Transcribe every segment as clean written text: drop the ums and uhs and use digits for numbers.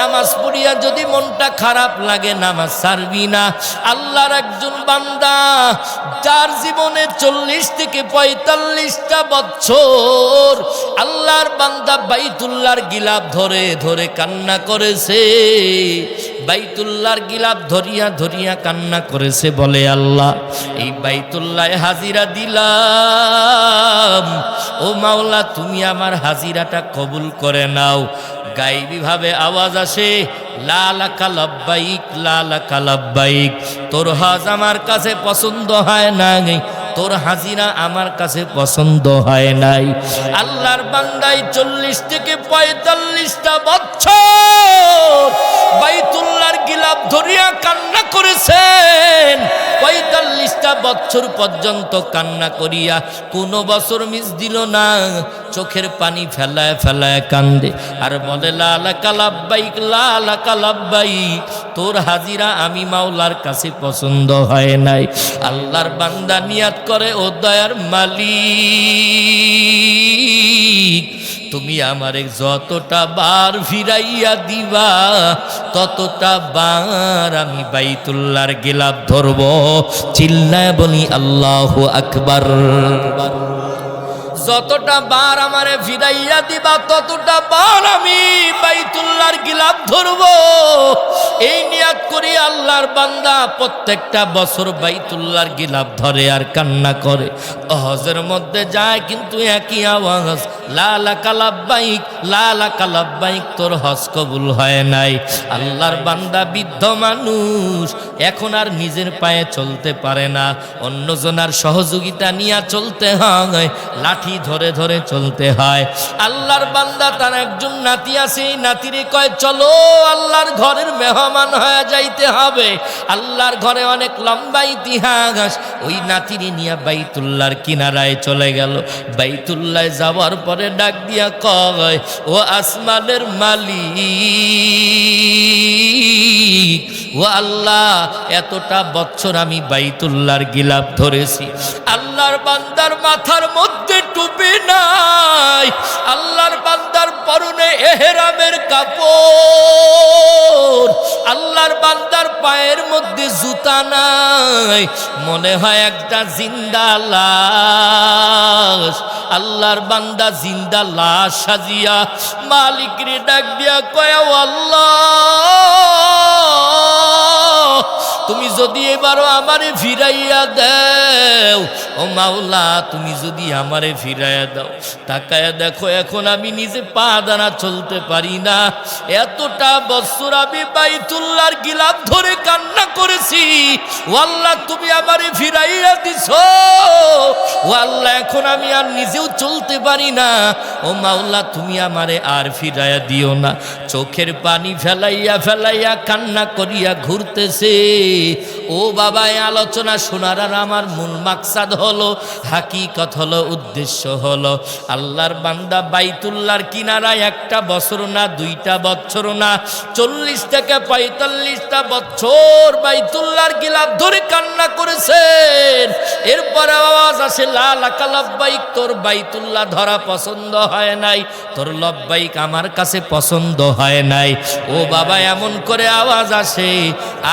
নামাজ পড়িয়া যদি মনটা খারাপ লাগে নামাজ ছাড়বি না। আল্লাহর একজন বান্দা যার জীবনে 40 থেকে 45টা বছর আল্লাহর বান্দা বাইতুল্লাহর গিলাফ ধরে ধরে কান্না করেছে, বাইতুল্লাহর গিলাফ ধরিয়া ধরিয়া কান্না করেছে, বলে আল্লাহ এই বাইতুল্লাহে হাজিরা দিলাম, ও মাওলা তুমি আমার হাজিরাটা কবুল করে নাও। গায়বী ভাবে আওয়াজ আসে, লা লাকা লাব্বাইক, লা লাকা লাব্বাইক, তোর হজ আমার কাছে পছন্দ হয় নাই, তোর হাজিরা আমার কাছে পছন্দ হয় নাই। আল্লাহর বান্দাই 40 থেকে 45টা বছর বাইতুল্লাহর গিলাফ ধরিয়া কান্না করেছেন। 45টা বছর পর্যন্ত কান্না করিয়া কোনো বছর মিস দিল না, চোখের পানি ফেলায় ফেলায় কান্দে আর বলে লা লাকা লাব্বাইক, লা লাকা লাব্বাইক, তোর হাজিরা আমি মাওলার কাছে পছন্দ হয় নাই। আল্লাহর বান্দা নিয়াত করে, ও দয়ার মালিক তুমি আমারে যতটা বার ফিরাইয়া দিবা ততটা বার আমি বাইতুল্লাহর গিলাফ ধরব। চিল্লায় বলি আল্লাহু আকবার। যতটা বার আমারে ফিরাইয়া দিবা ততটা বার আমি বাইতুল্লাহর গিলাফ ধরব। এই নিয়াত করি আল্লাহর বান্দা প্রত্যেকটা বছর বাইতুল্লাহর গিলাফ ধরে আর কান্না করে। হজের মধ্যে যায় কিন্তু একই আওয়াজ, লা লাকা লাব্বাইক, লা লাকা লাব্বাইক, তোর হজ কবুল হয় নাই। আল্লাহর বান্দা বৃদ্ধ মানুষ, এখন আর নিজের পায়ে চলতে পারে না, অন্যজনের সহযোগিতা নিয়ে চলতে হয়, লাঠি ধরে ধরে চলতে হয়। আল্লাহর বান্দা তার একজন নাতি আছে, এই নাতিরে কয় চলো আল্লাহর ঘরের মেহমান হয়ে যাইতে হবে। আল্লাহর ঘরে অনেক লম্বা ইতিহাস। ওই নাতিরে নিয়ে বাইতুল্লাহর কিনারায় চলে গেল। বাইতুল্লাহ যাওয়ার পরে ডাক দিয়া কয়, ও আসমানের মালিক, ও আল্লাহ এতটা বছর আমি বাইতুল্লাহর গিলাফ ধরেছি, আল্লাহর বান্দার মাথার মধ্যে টুপি নাই, আল্লাহর বান্দার পরনে এহরামের কাপড়, আল্লাহর বান্দার পায়ের মধ্যে জুতা নাই, মনে হয় একটা জিন্দা লাশ। আল্লাহর বান্দা জিন্দা লাশ সাজিয়া মালিকরে ডাক দিয়া কয়, ও আল্লাহ তুমি যদি এবারও আমারে ফিরাইয়া দাও, ও মাওলা তুমি যদি আমারে ফিরাইয়া দাও, তাকায়া দেখো এখন আমি নিজে পা দানা চলতে পারি না। এতটা বছর আমি বাইতুল্লাহর গিলাফ ধরে কান্না করেছি, ও আল্লাহ তুমি আমারে ফিরাইয়া দিছো, ও আল্লাহ এখন আমি আর নিজেও চলতে পারি না, ও মাওলা তুমি আমারে আর ফিরাইয়া দিও না। চোখের পানি ফেলাইয়া ফেলাইয়া কান্না করিয়া ঘুরতেছে। ও বাবা, এই আলোচনা শোনার আর আমার মূল মাকসাদ হলো, হাকিকত হলো, উদ্দেশ্য হলো আল্লাহর বান্দা বাইতুল্লাহর কিনারায় একটা বছর না, 2টা বছর না, 40 থেকে 45টা বছর বাইতুল্লাহর গিলাফ ধরে কান্না করেছেন। এরপর আওয়াজ আসে, লা লাকা লাব্বাইক, তোর বাইতুল্লাহ ধরা পছন্দ হয় নাই, তোর লব্বাইক আমার কাছে পছন্দ হয় নাই। ও বাবা, এমন করে আওয়াজ আসে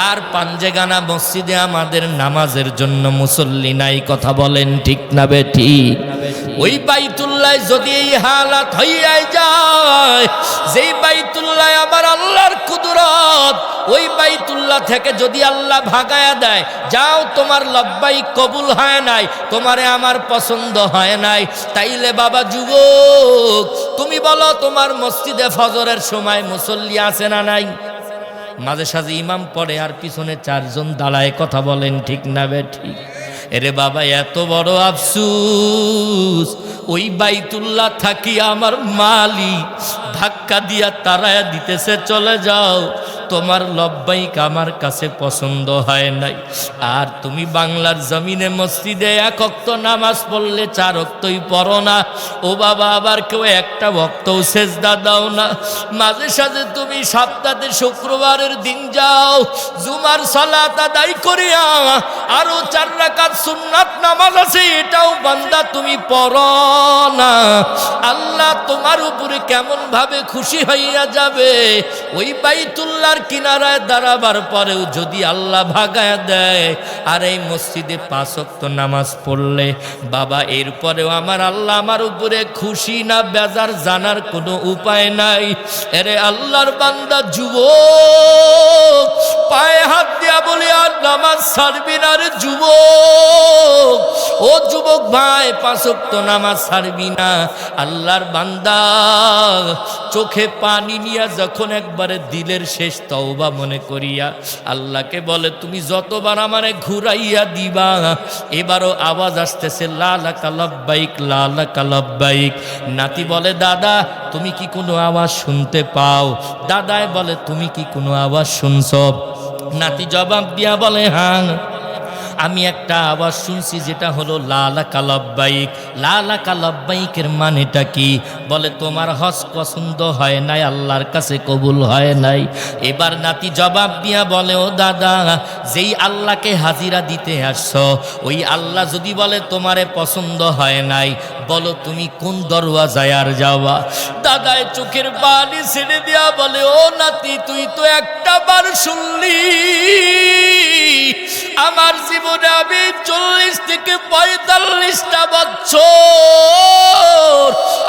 আর পাঞ্জেগানা মসজিদে আমাদের নামাজের জন্য মুসল্লি নাই। কথা বলেন ঠিক না বেঠিক? ওই বাইতুল্লাহ যদি এই হালাত হইয়াই যায়, যেই বাইতুল্লাহ আমার আল্লাহর কুদরত, ওই বাইতুল্লাহ থেকে যদি আল্লাহ ভাগায়া দেয়, যাও তোমার লব্বাইক কবুল হয় নাই, তোমারে আমার পছন্দ হয় নাই, তাইলে বাবা যুবক তুমি বলো তোমার মসজিদে ফজরের সময় মুসল্লি আছে না নাই? মাঝে সাঝে ইমাম পড়ে আর পিছনে 4 জন দাঁড়ায়। কথা বলেন ঠিক না বেঠিক? এরে বাবা, এত বড় আফসুস, ওই বাইতুল্লাহ থাকি আমার মালিক ধাক্কা দিয়া তারায়া দিতেছে, চলে যাও। তোমার লব্বাইক আমার কাছে পছন্দ হয় নাই। আর তুমি বাংলার জমিনে মসজিদে 1 ওয়াক্ত নামাজ পড়লে 4 ওয়াক্তই পড়ো না। ও বাবা, আবার কেউ একটা ওয়াক্তও সেজদা দাও না। মাঝে সাঝে তুমি সপ্তাহে শুক্রবারের দিন যাও, জুমার সালাত আদায় করিয়া আরো 4 রাকাত সুন্নাত নামাজ আছে, এটাও বান্দা তুমি পড়ো না। আল্লাহ তোমার উপরে কেমন ভাবে খুশি হইয়া যাবে। ওই বাইতুল্লাহর কিনারায় দাঁড়াবার পরেও যদি আল্লাহ ভাগায় দেয়, আর এই মসজিদে 5 ওয়াক্ত নামাজ পড়লে বাবা, এরপরেও আমার আল্লাহ আমার উপরে খুশি না বেজার জানার কোনো উপায় নাই। এরে আল্লাহর বান্দা যুবক, পায়ে হাত দিয়া বলি আর নামাজ ছাড়বি না রে যুবক। ও যুবক ভাই, 5 ওয়াক্ত নামাজ ছাড়বি না। আল্লাহর বান্দা চোখে পানি নিয়া যখন একবারে দিলের শেষ তওবা মনে করিয়া আল্লাহকে বলে, তুমি যতবার আমারে ঘুরাইয়া দিবা, এবারও আওয়াজ আসতেছে লা লাকা লাব্বাইক, লা লাকা লাব্বাইক। নাতি বলে, দাদা তুমি কি কোনো আওয়াজ শুনতে পাও? দাদায় বলে, তুমি কি কোনো আওয়াজ শুনছ? নাতি জবাব দিয়া বলে, হ্যাঁ আমি একটা আওয়াজ শুনছি, যেটা হলো লা লাকা লাব্বাইক। লা লাকা লাব্বাইকের মানেটা কি? বলে, তোমার হজ পছন্দ হয় নাই, আল্লাহর কাছে কবুল হয় নাই। এবার নাতি জবাব দিয়া বলে, ও দাদা, যেই আল্লাহকে হাজিরা দিতে আসছো, ওই আল্লাহ যদি বলে তোমারে পছন্দ হয় নাই, বলো তুমি কোন দরওয়াজায় আর যাওয়া? দাদায় চোখের পানি ছেড়ে দিয়া বলে, ও নাতি, তুই তো একটা বার শুনলি। আমার জীবনে আমি 40 থেকে 45টা বছর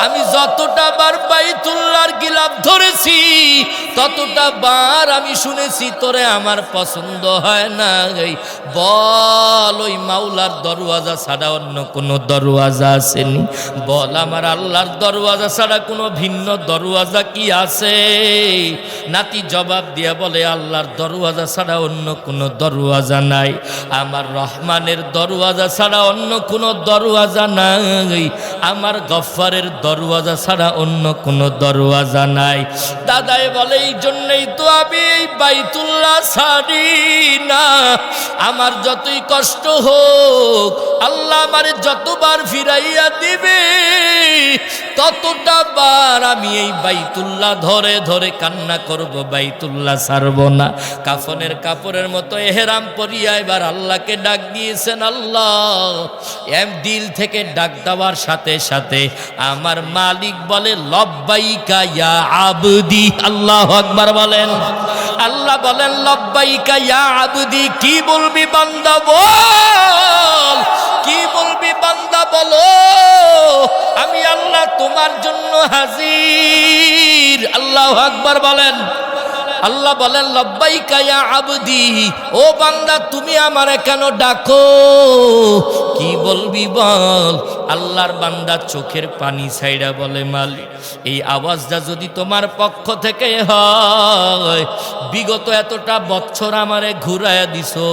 আমি যতটা বার বাইতুল্লাহর গিলাফ ধরেছি, ততটা বার আমি শুনেছি তোরে আমার পছন্দ হয় না। বল, ওই মাওলার দরওয়াজা ছাড়া অন্য কোনো দরওয়াজা আসেনি? বল, আমার আল্লাহর দরওয়াজা ছাড়া কোনো ভিন্ন দরওয়াজা কি আছে? নাতি জবাব দিয়া বলে, আল্লাহর দরওয়াজা ছাড়া অন্য কোনো দরওয়াজা নাই, আমার রহমানের দরওয়াজা ছাড়া অন্য কোনো দরওয়াজা নাই, আমার গফফারের দরওয়াজা ছাড়া অন্য কোনো দরওয়াজা নাই। দাদাই বলে, এই জন্যই তো আমি এই বাইতুল্লাহ ছাড়ি না। আমার যতই কষ্ট হোক, আল্লাহ আমারে যতবার ফিরাইয়া দিবে, ততটা বার আমি এই বাইতুল্লাহ ধরে ধরে কান্না করব, বাইতুল্লাহ ছাড়ব না। কাফনের কাপড়ের মতো এহরাম পরিয়া এবার আল্লাহকে ডাক দিয়েছেন। আল্লাহ দিল থেকে ডাক দেওয়ার সাথে সাথে আমার মালিক বলে, লব্বাইকা ইয়া আবদি। আল্লাহু আকবার বলেন। আল্লাহ বলেন, লব্বাইকা ইয়া আবদি। কি বলবি বান্দা বল, কি বলবি বান্দা বলো, আমি আল্লাহ তোমার জন্য হাজির। আল্লাহু আকবার বলেন। আল্লাহ বলেন, লব্বাইকা ইয়া আবদি, ও বান্দা তুমি আমারে কেন ডাকো? কি বলবি বল। আল্লাহর বান্দা চোখের পানি ছাইড়া বলে, মালিক, এই আওয়াজটা যদি তোমার পক্ষ থেকে হয়, বিগত এতটা বছর আমারে ঘুরাইয়া দিছো,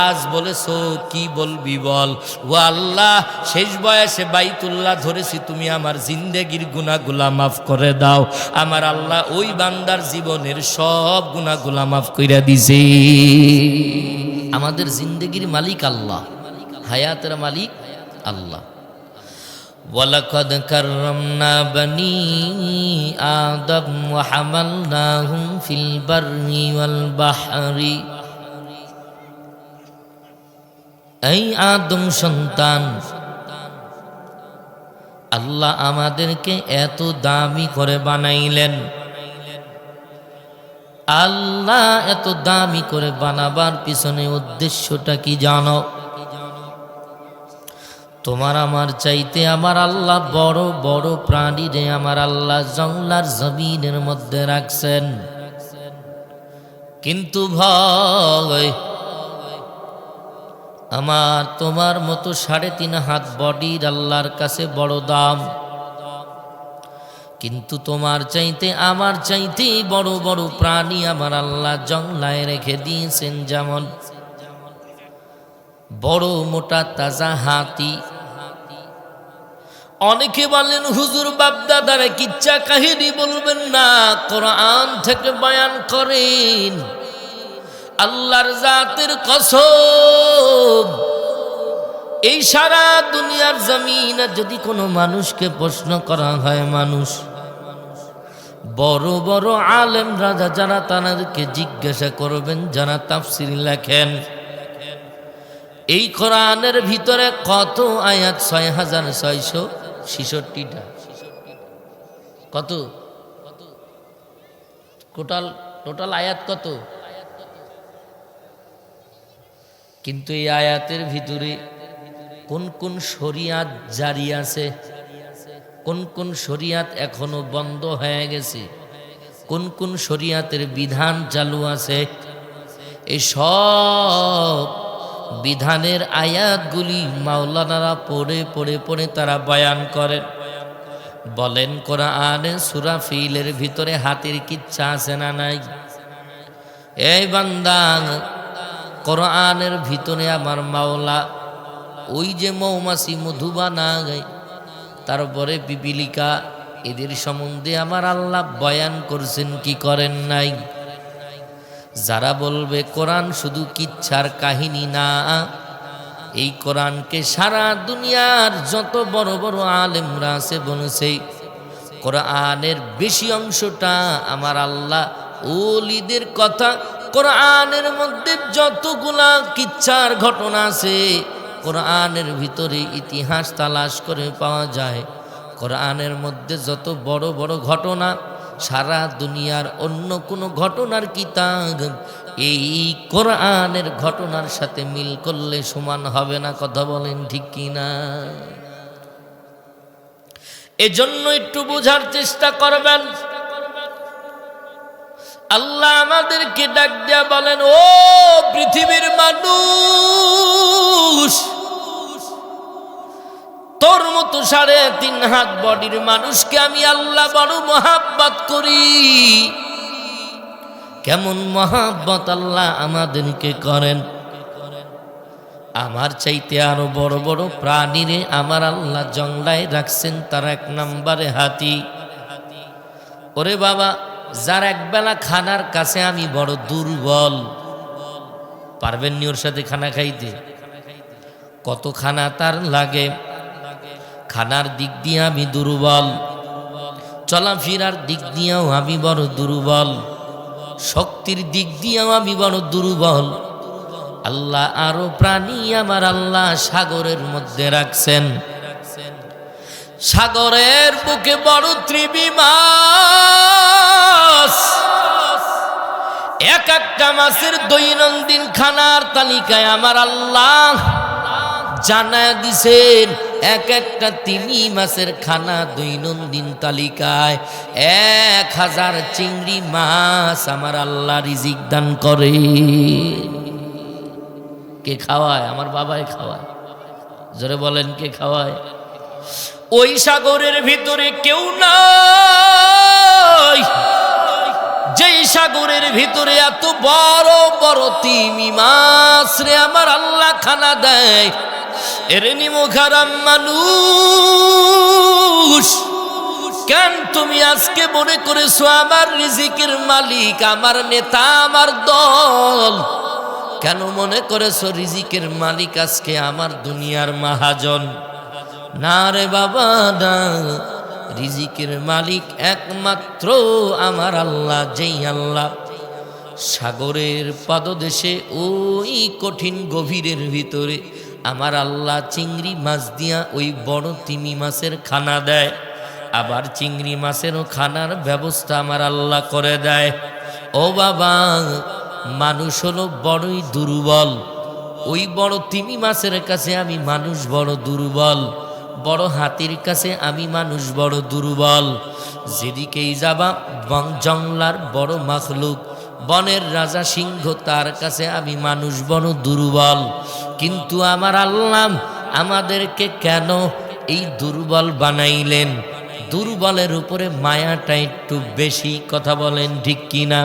আজ বলেছো কি বলবি বল। ও আল্লাহ, শেষ বয়সে বাইতুল্লাহ ধরেছি, তুমি আমার জিন্দেগির গুনাহগুলা মাফ করে দাও। আমার আল্লাহ ওই বান্দার জীবনের সব গুনাহগুলা মাফ কইরা দিছে। আমাদের জিন্দেগির মালিক আল্লাহ, হায়াতের মালিক আল্লাহ। ওয়ালাকাদ কাররামনা বনি আদম ওয়া হামালনাহুম ফিল বাররি ওয়াল বাহরি। এই আদম সন্তান, আল্লাহ আমাদেরকে এত দামি করে বানাইলেন। আল্লাহ এত দামি করে বানাবার পিছনে উদ্দেশ্যটা কি জানো? তোমার আমার চাইতে আমার আল্লাহ বড় বড় প্রাণীরে আমার আল্লাহ জঙ্গলার জমিনের মধ্যে রাখছেন। কিন্তু ভয়, আমার তোমার মতো 3.5 হাত বডির আল্লাহর কাছে বড় দাম। কিন্তু তোমার চাইতে আমার চাইতে বড় বড় প্রাণী আমার আল্লাহ জঙ্গলায় রেখে দিয়েছেন। যেমন বড় মোটা তাজা হাতি, অনেকে বলেন হুজুর বাপদাদারে কিচ্ছা কাহিনী বলবেন না, কোরআন থেকে বয়ান করেন। আল্লাহর জাতের কসম, এই সারা দুনিয়ার জমিনে যদি কোনো মানুষকে প্রশ্ন করা হয়, মানুষ বড় বড় আলেম রাজা যারা, তাদেরকে জিজ্ঞাসা করবেন, যারা তাফসীর লেখেন, এই কোরআনের ভিতরে কত আয়াত? ৬,৬৬৬টা। কত? টোটাল আয়াত কত? কিন্তু এই আয়াতের ভিতরে কোন কোন শরিয়াত জারি আছে, কোন কোন শরিয়াত এখনো বন্ধ হয়ে গেছে, কোন কোন শরিয়াতের বিধান চালু আছে, এই সব বিধানের আয়াতগুলি মাওলানারা পড়ে পড়ে পড়ে তারা বয়ান করেন। বলেন, কোরআনে সূরা ফিলের ভিতরে হাতির কিচ্ছা আছে না নাই? এই বান্দা, কোরআনের ভিতরে আমার মাওলা ওই যে মৌমাছি মধু বানায়, তারপরে পিপিলিকা, এদের সম্বন্ধে আমার আল্লাহ বয়ান করছেন কি করেন নাই? যারা বলবে কোরআন শুধু কিচ্ছার কাহিনী না, এই কোরআনকে সারা দুনিয়ার যত বড় বড় আলেমরা আছে বলেছে, কোরআনের বেশি অংশটা আমার আল্লাহ ওলিদের কথা। কোরআনের মধ্যে যতগুলা কিচ্ছার ঘটনা আছে, কোরআনের ভিতরে ইতিহাস তালাশ করে পাওয়া যায়। কোরআনের মধ্যে যত বড় বড় ঘটনা, সারা দুনিয়ার অন্য কোনো ঘটনার কিতাব এই কোরআনের ঘটনার সাথে মিল করলে সমান হবে না। কথা বলেন ঠিক কিনা? এজন্য একটু বোঝার চেষ্টা করবেন। আল্লাহ আমাদেরকে ডাক দেয়া বলেন, ও পৃথিবীর মানুষ, তোর মতো 3.5 হাত বডির মানুষকে আমি আল্লাহ বড় মহাব্বত করি। কেমন মহাব্বত আল্লাহ আমাদেরকে করেন! আমার চাইতে আরো বড় বড় প্রাণীরে আমার আল্লাহ জংলায় রাখছেন। তার 1 নম্বরে হাতি। ওরে বাবা, যার একবেলা খানার কাছে আমি বড় দুর্বল, পারবেন নি ওর সাথে খানা খাইতে? কত খানা তার লাগে, খানার দিক দিয়ে আমি দুর্বল, চলাফেরার দিক দিয়েও আমি বড় দুর্বল, শক্তির দিক দিয়েও আমি বড় দুর্বল। আল্লাহ আরো প্রাণী আমার আল্লাহ সাগরের মধ্যে রাখছেন। সাগরের বুকে বড় ত্রিবি মাছ, এক একটা মাছের দৈনন্দিন খানার তালিকায় আমার আল্লাহ জানায় দিছেন। এক একটা তিমি মাছের খানা দৈনন্দিন তালিকায় 1000 চিংড়ি মাছ আমার আল্লাহ রিজিক দান করে। কে খাওয়ায়? আমার বাবাই খাওয়ায়। জোরে বলেন, কে খাওয়ায়? ওই সাগরের ভিতরে কেউ নাই, যেই সাগরের ভিতরে এত বড় বড় তিমি মাছ রে আমার আল্লাহ খানা দেয়। এরে নিমুখারাম মানুষ, কেন তুমি আজকে মনে করেছো আমার রিজিকের মালিক আমার নেতা আমার দল? কেন মনে করেছো রিজিকের মালিক আজকে আমার দুনিয়ার মহাজন? না রে বাবা না, রিজিকের মালিক একমাত্র আমার আল্লাহ। যেই আল্লাহ সাগরের পাদদেশে ওই কঠিন গভীরের ভিতরে আমার আল্লাহ চিংড়ি মাছ দিয়া ওই বড় তিমি মাছের খানা দেয়, আবার চিংড়ি মাছেরও খানার ব্যবস্থা আমার আল্লাহ করে দেয়। ও বাবা, মানুষ হলো বড়ই দুর্বল। ওই বড় তিমি মাছের কাছে আমি মানুষ বড় দুর্বল, বড় হাতির কাছে আমি মানুষ বড় দুর্বল। যেদিকেই যাবা জংলার বড় মাখলুক, বনের রাজা সিংহ, তার কাছে আমি মানুষ বড় দুর্বল। কিন্তু আমার আল্লাহ আমাদেরকে কেন এই দুর্বল বানাইলেন? দুর্বলের উপরে মায়াটা একটু বেশি। কথা বলেন ঠিক কিনা?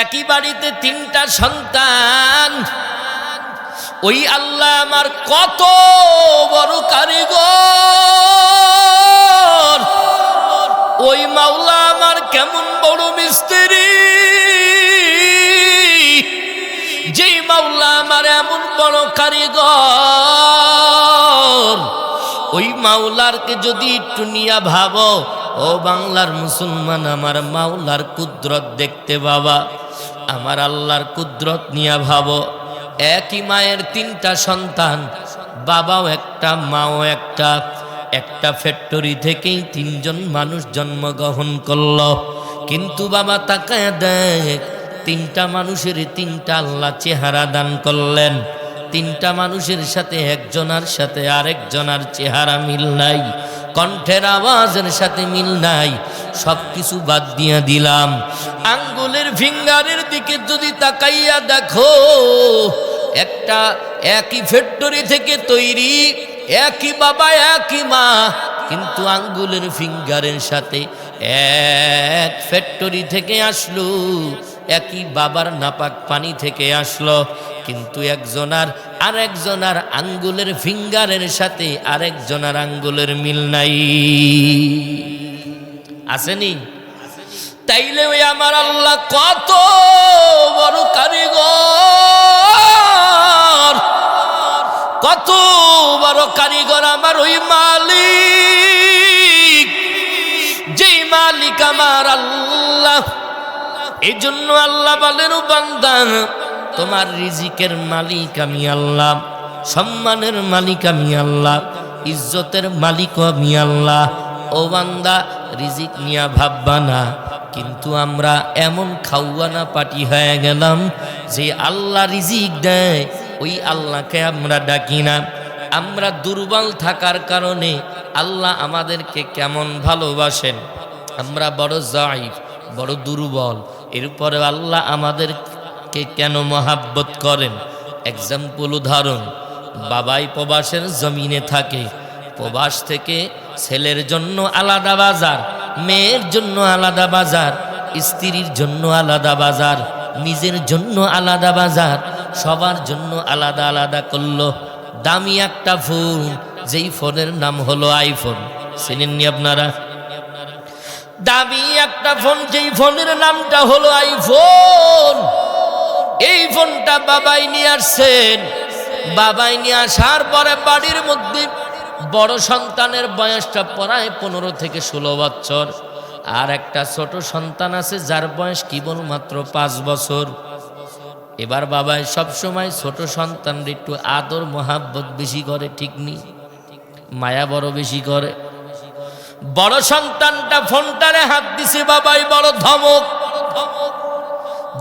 একই বাড়িতে 3টা সন্তান, ওই আল্লাহ আমার কত বড় কারিগর, ওই মাওলা আমার কেমন বড় মিস্ত্রি, যেই মাওলা আমার এমন বড় কারিগর, ওই মাওলারকে যদি একটু নিয়া ভাবো ও বাংলার মুসলমান, আমার মাওলার কুদরত দেখতে বাবা, আমার আল্লাহর কুদরত নিয়া ভাবো। একই মায়ের তিনটা সন্তান, বাবাও একটা মাও একটা, একটা ফ্যাক্টরি থেকেই তিনজন মানুষ জন্মগ্রহণ করল। কিন্তু বাবা তাকায় দেখ, তিনটা মানুষের তিনটা আল্লাহ চেহারা দান করলেন। তিনটা মানুষের সাথে একজনের সাথে আরেকজনের চেহারা মিল নাই, কণ্ঠের আওয়াজের সাথে মিল নাই। সব কিছু বাদ দিয়া দিলাম, আঙ্গুলের ফিঙ্গারের দিকে যদি তাকাইয়া দেখো, একটা একই ফ্যাক্টরি থেকে তৈরি, একই বাবা একই মা, কিন্তু আঙ্গুলের ফিঙ্গারের সাথে এক ফ্যাক্টরি থেকে আসলো, একই বাবার নাপাক পানি থেকে আসলো, কিন্তু একজনার আরেকজনার আঙ্গুলের ফিঙ্গারের সাথে আরেকজনার আঙ্গুলের মিল নাই। আসেনি? তাইলে ওই আমার আল্লাহ কত বড় কারিগর, কত বড় কারিগর আমার ওই মালিক, যেই মালিক আমার আল্লাহ। এই জন্য আল্লাহ বলেন, ও বান্দা, তোমার রিজিকের মালিক আমি আল্লাহ, সম্মানের মালিক আমি আল্লাহ, ইজ্জতের মালিক আমি আল্লাহ। ও বান্দা, রিজিক নিয়া ভাববা না। কিন্তু আমরা এমন খাওয়ানা পাটি হয়ে গেলাম যে আল্লাহ রিজিক দেয়, ওই আল্লাহকে আমরা ডাকি না। আমরা দুর্বল থাকার কারণে আল্লাহ আমাদেরকে কেমন ভালোবাসেন, আমরা বড় জাইফ, বড় দুর্বল, এরপরে আল্লাহ আমাদেরকে কেন মহাব্বত করেন। এক্সাম্পল, উদাহরণ, বাবাই প্রবাসের জমিনে থাকে, প্রবাস থেকে ছেলের জন্য আলাদা বাজার, মেয়ের জন্য আলাদা বাজার, স্ত্রীর জন্য আলাদা বাজার, নিজের জন্য আলাদা বাজার, সবার জন্য আলাদা আলাদা করলো। দামি একটা ফোন, যেই ফোনের নাম হলো আইফোন, চিনেননি আপনারা? দামি একটা ফোন, যেই ফোনের নামটা হলো আইফোন, এই ফোনটা বাবাই নিয়ে আসছেন। বাবাই নিয়ে আসার পরে বাড়ির মধ্যে বড় সন্তানের বয়সটা প্রায় 15 থেকে 16 বছর, আর একটা ছোট সন্তান আছে যার বয়স কেবলমাত্র 5 বছর। এবার বাবাই সবসময় ছোট সন্তানদের একটু আদর মহাব্বত বেশি করে, ঠিক নেই? মায়া বড় বেশি করে। বড় সন্তানটা ফোনটারে হাত দিছে, বাবাই বড় ধমক,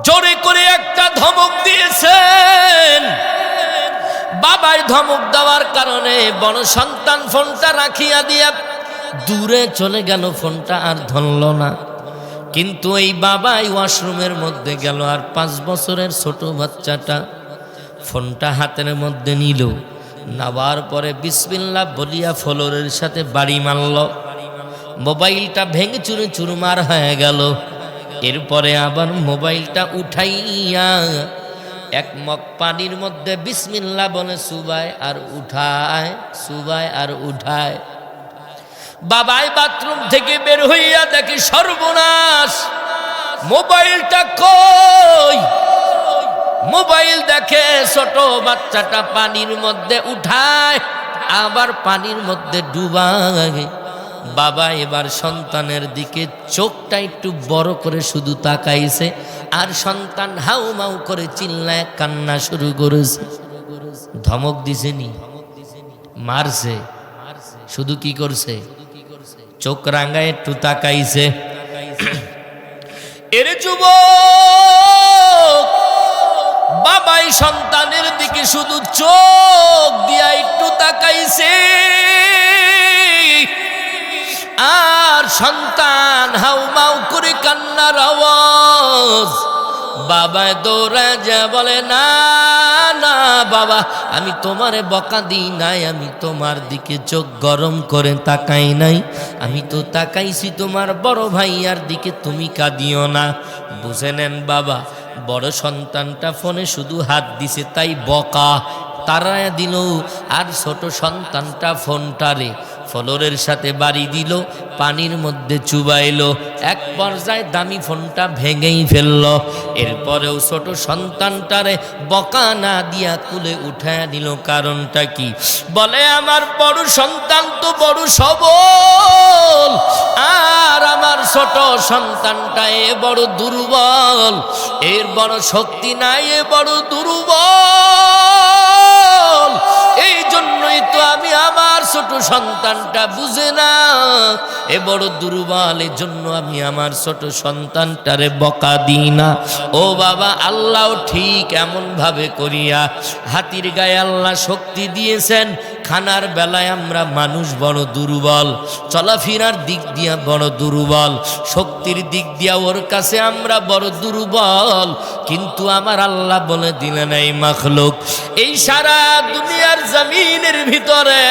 জোরে করে একটা ধমক দিয়েছেন। বাবাই ধমক দেওয়ার কারণে বড় সন্তান ফোনটা রাখিয়া দিয়া দূরে চলে গেল, ফোনটা আর ধরল না। কিন্তু এই বাবাই ওয়াশরুমের মধ্যে গেল, আর 5 বছরের ছোট বাচ্চাটা ফোনটা হাতের মধ্যে নিল, নেওয়ার পরে বিসমিল্লাহ বলিয়া ফ্লোরের সাথে বাড়ি মারল। মোবাইলটা ভেঙে চুরে চুরমার হয়ে গেল। এরপরে আবার মোবাইলটা উঠাইয়া এক মগ পানির মধ্যে বিসমিল্লাহ বলে সুবায় আর উঠায়, সুবায় আর উঠায়। বাবাই বাথরুম থেকে বের হইয়া দেখি সর্বনাশ, মোবাইলটা কই। মোবাইল দেখে ছোট বাচ্চাটা পানির মধ্যে উঠায়, আবার পানির মধ্যে ডুবায়। বাবা এবার সন্তানের দিকে চোখটা একটু বড় করে শুধু তাকাইছে, আর সন্তান হাউ মাউ করে চিল্লায় কান্না শুরু করেছে। ধমক দিছেনি, মারছে, শুধু কি করছে, চোখ রাঙায় একটু তাকাইছে। এর যুবক, বাবাই সন্তানের দিকে শুধু চোখ দিয়া একটু তাকাইছে, আর সন্তান হাউমাউ করে কান্নার আওয়াজ। বাবায় দৌড়ায় যা বলে, না না বাবা, আমি তোমারে বকা দিই নাই, আমি তোমার দিকে চোখ গরম করে তাকাই নাই, আমি তো তাকাইছি তোমার বড় ভাইয়ার দিকে, তুমি কাঁদিও না। বুঝে নেন বাবা, বড় সন্তানটা ফোনে শুধু হাত দিছে তাই বকা, তারায় দিল। আর ছোট সন্তানটা ফোনটারে ফ্লোরের সাথে বাড়ি দিল, পানির মধ্যে চুবাইলো। এক পর্যায়ে দামি ফোনটা ভেঙেই ফেলল। এরপরেও ছোট সন্তানটারে বকা না দিয়া কুলে উঠায় নিল। কারণটা কি? বলে আমার বড় সন্তান তো বড় সবল, আর আমার ছোট সন্তানটা এ বড় দুর্বল, এর বড় শক্তি নাই, এ বড় দুর্বল। এই জন্যই তো আমি আমার ছোট সন্তানটা বুঝে না, এ বড় দুর্বল, এই জন্য আমি আমার ছোট সন্তানটারে বকা দিই না। ও বাবা, আল্লাহ ঠিক এমন ভাবে করিয়া হাতির গায়ে আল্লাহ শক্তি দিয়েছেন। খানার বেলায় আমরা মানুষ বড় দুর্বল, চলাফেরার দিক দিয়া বড় দুর্বল, শক্তির দিক দিয়া ওর কাছে আমরা বড় দুর্বল। কিন্তু আমার আল্লাহ বলে দিলেন, এই মাখলুক, এই সারা দুনিয়ার জমিনের ভিতরে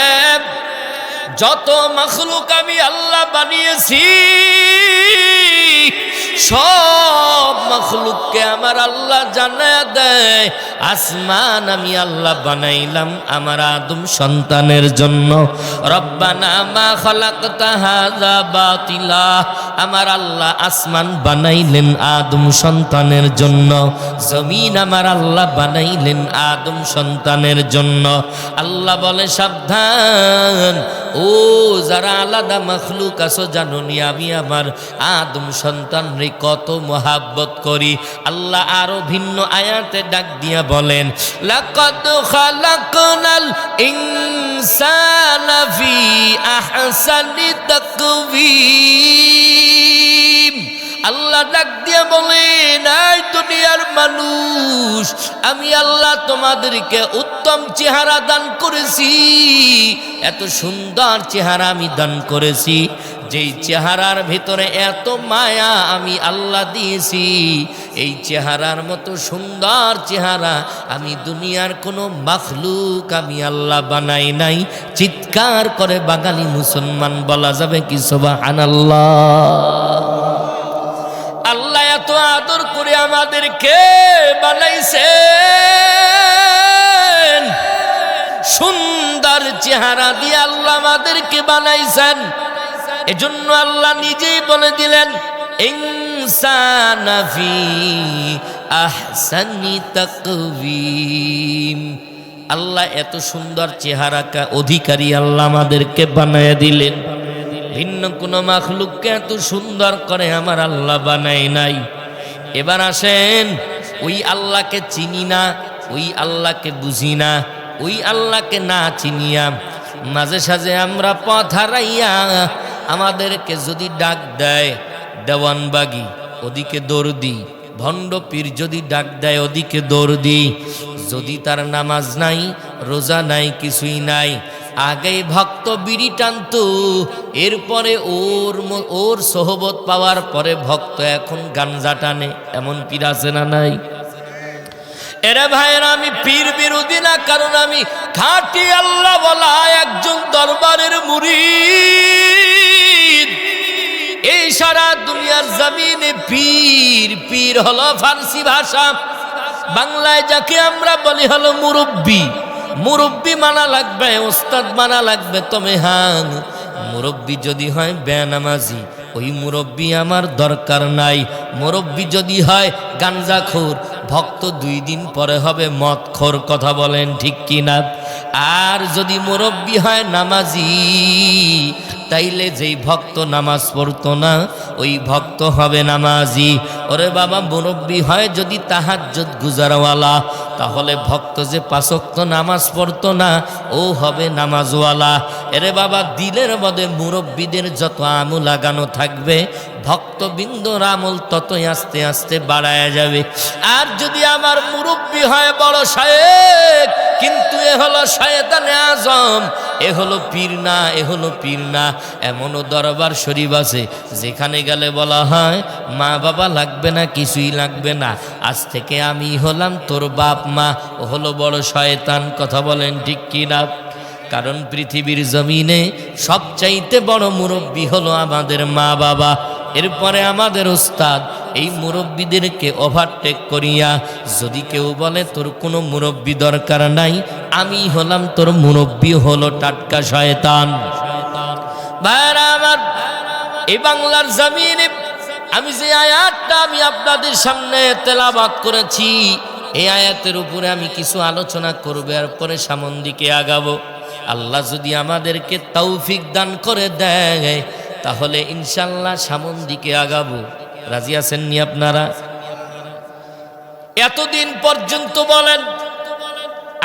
যত মাখলুক আমি আল্লাহ বানিয়েছি, সব মাখলুককে আমার আল্লাহ জানায়া দেয়, আসমান আমি আল্লাহ বানাইলাম আমার আদম সন্তানের জন্য। রব্বানা মা খালাকতা হাযা বাতিলা, আমার আল্লাহ আসমান বানাইলেন আদম সন্তানের জন্য, জমিন আমার আল্লাহ বানাইলেন আদম সন্তানের জন্য। আল্লাহ বলে, সাবধান, ও যারা আলাদা মাখলুক আছো, জানোনি আমি আমার আদম সন্তান রে কত মোহাব্বত করি। আল্লাহ আরো ভিন্ন আয়াতে ডাক দিয়া বলেন, লাকাদ খালাকনাল ইনসানা ফি আহসানি তাকওয়িম। আল্লাহ ডাক দিয়া বলেন, এই দুনিয়ার মানুষ, আমি আল্লাহ তোমাদেরকে উত্তম চেহারা দান করেছি, এত সুন্দর চেহারা আমি দান করেছি, যেই চেহারার ভিতরে এত মায়া আমি আল্লাহ দিয়েছি, এই চেহারার মতো সুন্দর চেহারা আমি দুনিয়ার কোনো মাখলুক আমি আল্লাহ বানাই নাই। চিৎকার করে বাঙালি মুসলমান বলা যাবে কি সুবহানাল্লাহ? আল্লাহ এত আদর করে আমাদেরকে বানাইছেন, সুন্দর চেহারা দিয়ে আল্লাহ আমাদেরকে বানাইছেন। এজন্য আল্লাহ নিজেই বলে দিলেন, ইনসানা ফি আহসানি তাকওয়িম। আল্লাহ এত সুন্দর চেহারাকা অধিকারী আল্লাহ আমাদেরকে বানায় দিলেন। ভিন্ন কোনো মাখলুককে এত সুন্দর করে আমার আল্লাহ বানায় নাই। এবার আসেন, ওই আল্লাহকে চিনি না, ওই আল্লাহকে বুঝি না, ওই আল্লাহকে না চিনিয়া মাঝে সাঝে আমরা পথ হারাইয়া আমাদেরকে যদি ডাক দেয় দেওয়ানবাগি, ওদিকে দৌড় দিই। ভণ্ড পীর যদি ডাক দেয় ওদিকে দৌড় দিই। যদি তার নামাজ নাই, রোজা নাই, কিছুই নাই, আগেই ভক্ত বিড়ি টানত, এরপরে ওর সোহবত পাওয়ার পরে ভক্ত এখন গাঞ্জা টানে। এমন পীর আছে না নাই? এরে ভাইয়েরা, আমি পীর বিরোধী না, কারণ আমি খাঁটি আল্লাহ বলা একজন দরবারের মুরিদ। এই সারা দুনিয়ার জমিনে পীর, পীর হলো ফার্সি ভাষা, বাংলায় যাকে আমরা বলি হলো মুরব্বী। মুরব্বী মানা লাগবে, ওস্তাদ মানা লাগবে। তবে হ্যাঁ, মুরব্বী যদি হয় বেনামাজি, ওই মুরব্বী আমার দরকার নাই। মুরব্বী যদি হয় গাঞ্জাখোর, ভক্ত 2 দিন পরে হবে মদখোর। কথা বলেন ঠিক কিনা? আর যদি মুরব্বী হয় নামাজি, তাইলে যেই ভক্ত নামাজ পড়তো না, ওই ভক্ত হবে নামাজি। ওরে বাবা, মুরব্বী হয় যদি তাহাজ্জুদ গুজারওয়ালা, তাহলে ভক্ত যে 5 ওয়াক্ত নামাজ পড়তো না, ও হবে নামাজওয়ালা। এরে বাবা, দিলের মধ্যে মুরব্বীদের যত আমল লাগানো থাকবে, ভক্তবৃন্দর আমল ততই আস্তে আস্তে বাড়ায়া যাবে। আর যদি আমার মুরব্বী হয় বড় শায়েখ, কিন্তু এ হলো শয়তানে আজম, এ হলো পীর না, এ হলো পীর না। এমনও দরবার শরীফ আছে যেখানে গেলে বলা হয়, মা বাবা লাগবে না, কিছুই লাগবে না, আজ থেকে আমি হলাম তোর বাপ মা। ও হলো বড় শয়তান। কথা বলেন ঠিক কিনা? কারণ পৃথিবীর জমিনে সবচাইতে বড় মুরব্বী হলো আমাদের মা বাবা, এরপরে আমাদের উস্তাদ, এই মুরব্বীদেরকে ওভারটেক করিয়া যদি কেউ বলে তোর কোনো মুরব্বী দরকার নাই, আমি হলাম তোর মুরব্বী, হলো টাটকা শয়তান। ভাইরা আমার, এই বাংলার জমিনে আমি যে আয়াতটা আমি আপনাদের সামনে তেলাওয়াত করেছি, এই আয়াতের উপরে আমি কিছু আলোচনা করব, আর পরে সামন দিকে আগাবো। আল্লাহ যদি আমাদেরকে তৌফিক দান করে দেয় তাহলে ইনশাল্লাহ সামন দিকে আগাবো। রাজি আছেন নি আপনারা? এতদিন পর্যন্ত বলেন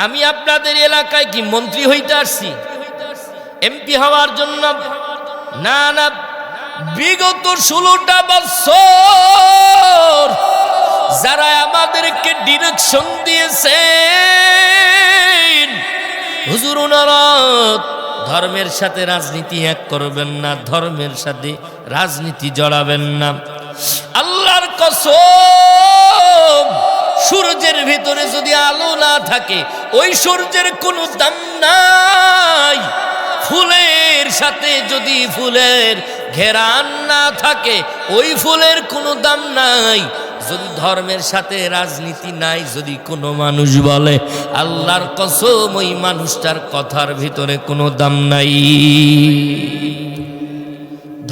আমি আপনাদের এলাকায় কি মন্ত্রী হইতে আসছি, এমপি হওয়ার জন্য? না না, বিগত 16টা বছর যারা আমাদেরকে ডিরেকশন দিয়েছেন, হুজুর ওনারা ধর্মের সাথে রাজনীতি এক করবেন না, ধর্মের সাথে রাজনীতি জড়াবেন না। আল্লাহর কসম, সূর্যের ভিতরে যদি আলো না থাকে ওই সূর্যের কোনো দাম নাই। ফুলের সাথে যদি ফুলের ঘেরান না থাকে ওই ফুলের কোনো দাম নাই। যদি ধর্মের সাথে রাজনীতি নাই, যদি কোনো মানুষ বলে, আল্লাহর কসম ওই মানুষটার কথার ভিতরে কোনো দাম নাই।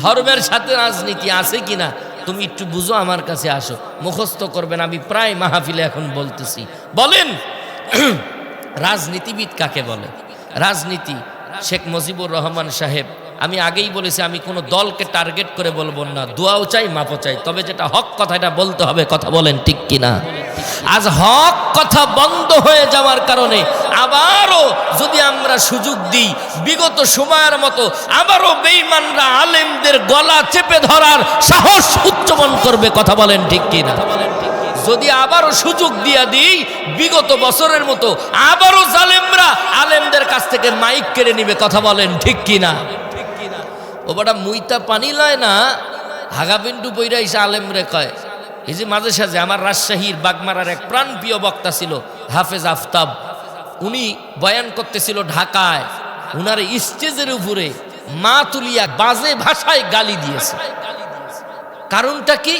ধর্মের সাথে রাজনীতি আছে কিনা তুমি একটু বুঝো, আমার কাছে আসো, মুখস্থ করবেন। আমি প্রায় মাহফিলে এখন বলতেছি, বলেন রাজনীতিবিদ কাকে বলে? রাজনীতি শেখ মুজিবুর রহমান সাহেব, আমি আগেই বলেছি আমি কোনো দলকে টার্গেট করে বলবো না, দোয়াও চাই মাপও চাই, তবে যেটা হক কথা এটা বলতে হবে। কথা বলেন ঠিক কিনা? আজ হক কথা বন্ধ হয়ে যাওয়ার কারণে আবারও যদি আমরা সুযোগ দিই, বিগত সময়ের মতো আবারও বেঈমানরা আলেমদের গলা চেপে ধরার সাহস উচ্চারণ করবে। কথা বলেন ঠিক কিনা? যদি আবারও সুযোগ দিয়া দিই, বিগত বছরের মতো আবারও জালেমরা আলেমদের কাছ থেকে মাইক কেড়ে নিবে। কথা বলেন ঠিক কিনা? ও বড়া মুইতা পানি লয় না, হাগা পিন্টু বইরা এসে আলেমরে কয়। এই যে মাঝে সাঝে আমার রাজশাহীর বাগমারার এক প্রাণপ্রিয় বক্তা ছিল হাফেজ আফতাব, উনি বয়ান করতেছিল ঢাকায়, উনার স্টেজের উপরে মা তুলিয়া বাজে ভাষায় গালি দিয়েছে। কারণটা কি?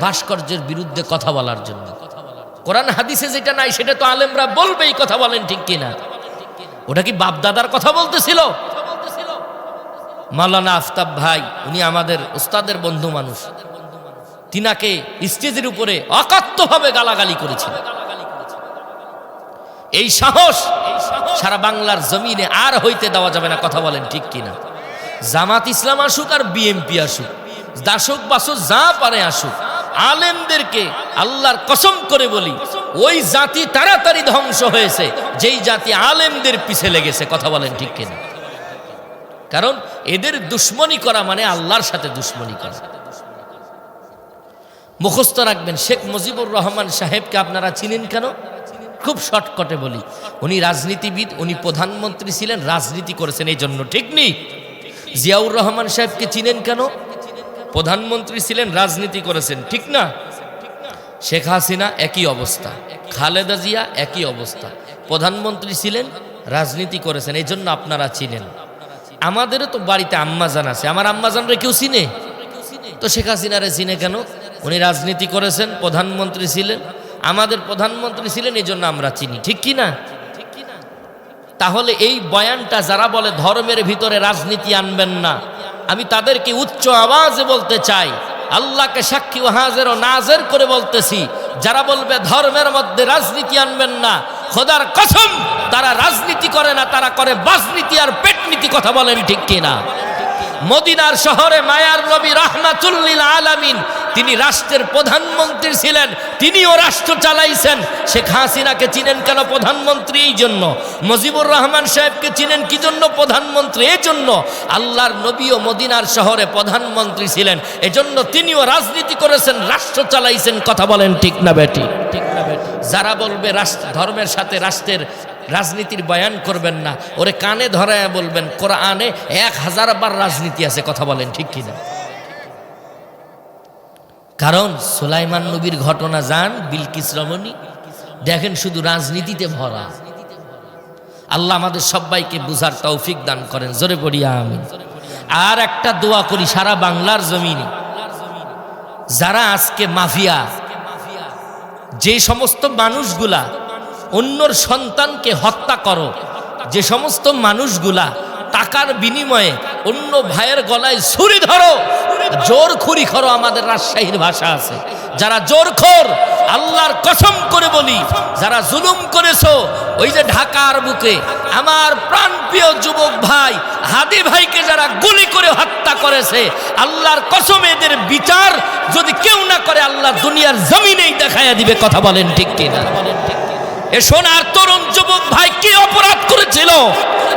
ভাস্কর্যের বিরুদ্ধে কথা বলার জন্য। কোরআন হাদিসে যেটা নাই সেটা তো আলেমরা বলবেই। কথা বলেন ঠিক কিনা? ওটা কি বাপ দাদার কথা বলতেছিল? মাওলানা আফতাব ভাই, উনি আমাদের উস্তাদের বন্ধু মানুষ, তিনাকে স্টেজের উপরে অকথ্যভাবে গালাগালি করেছিল। এই সাহস সারা বাংলার জমিনে আর হইতে দেওয়া যাবে না। কথা বলেন ঠিক কিনা? জামাত ইসলাম আসুক আর বিএনপি আসুক, দাসক বাসক যা পারে আসুক, আলেমদেরকে আল্লাহর কসম করে বলি, ওই জাতি তাড়াতাড়ি ধ্বংস হয়েছে যেই জাতি আলেমদের পিছে লেগেছে। কথা বলেন ঠিক কিনা? কারণ এদের দুশ্মনী করা মানে আল্লাহর সাথে দুশ্মনী করা। মুখস্থ রাখবেন, শেখ মুজিবুর রহমান সাহেবকে আপনারা চিনেন কেন? খুব শর্টকটে বলি, উনি রাজনীতিবিদ, উনি প্রধানমন্ত্রী ছিলেন, রাজনীতি করেছেন এই জন্য, ঠিক নেই? জিয়াউর রহমান সাহেবকে চিনেন কেন? প্রধানমন্ত্রী ছিলেন, রাজনীতি করেছেন, ঠিক না? শেখ হাসিনা একই অবস্থা, খালেদা জিয়া একই অবস্থা, প্রধানমন্ত্রী ছিলেন, রাজনীতি করেছেন, এই জন্য আপনারা চিনেন। আমাদেরও তো বাড়িতে আম্মাজান আছে, আমার আম্মাজানরা কেউ চিনে? তো শেখ হাসিনারে চিনে কেন? উনি রাজনীতি করেছেন, প্রধানমন্ত্রী ছিলেন, আমাদের প্রধানমন্ত্রী ছিলেন, এই জন্য আমরা চিনি, ঠিক কি না? তাহলে এই বয়ানটা যারা বলে ধর্মের ভিতরে রাজনীতি আনবেন না, আমি তাদেরকে উচ্চ আওয়াজে বলতে চাই, আল্লাহকে সাক্ষী ও হাজের ও নাজের করে বলতেছি, যারা বলবে ধর্মের মধ্যে রাজনীতি আনবেন না, খোদার কসম তারা রাজনীতি করে না, তারা করে বাজনীতি আর পেটনীতি। কথা বলেন ঠিক কিনা? মদিনার শহরে মায়ার নবী রাহমাতুল লিল আলামিন, তিনি রাষ্ট্রের প্রধানমন্ত্রী ছিলেন, তিনিও রাষ্ট্র চালাইছেন। শেখ হাসিনাকে চিনেন কেন? প্রধানমন্ত্রী এই জন্য। মুজিবুর রহমান সাহেবকে চিনেন কি জন্য? প্রধানমন্ত্রী এই জন্য। আল্লাহর নবীও মদিনার শহরে প্রধানমন্ত্রী ছিলেন, এজন্য তিনিও রাজনীতি করেছেন, রাষ্ট্র চালাইছেন। কথা বলেন ঠিক না বেটি? ঠিক না বেটি? যারা বলবে ধর্মের সাথে রাষ্ট্রের রাজনীতির বয়ান করবেন না, ওরে কানে ধরায় বলবেন কোরআনে 1000 বার রাজনীতি আছে। কথা বলেন ঠিক কিনা? কারণ সুলাইমান নবীর ঘটনা যান, বিলকিস রমণী দেখেন, শুধু রাজনীতিতে ভরা। আল্লাহ আমাদের সবাইকে বুঝার তৌফিক দান করেন, জোরে পড়ি আমিন। আর একটা দোয়া করি সারা বাংলার জমিনে যারা আজকে মাফিয়া, যে সমস্ত মানুষগুলা অন্যর সন্তানকে হত্যা করো, যে সমস্ত মানুষগুলা টাকার বিনিময়ে অন্য ভাইয়ের গলায় ছুরি ধরো, জোরখুরি করো, আমাদের রাজশাহীর ভাষা আছে, যারা জোরখোর, আল্লাহর কসম করে বলি, যারা জুলুম করেছো, ওই যে ঢাকার বুকে আমার প্রাণপ্রিয় যুবক ভাই হাদি ভাইকে যারা গুলি করে হত্যা করেছে, আল্লাহর কসম এদের বিচার যদি কেউ না করে আল্লাহ দুনিয়ার জমিনেই দেখাইয়া দিবে। কথা বলেন ঠিক কিনা? এ সোনার তরুণ যুবক ভাই কি অপরাধ করেছিল?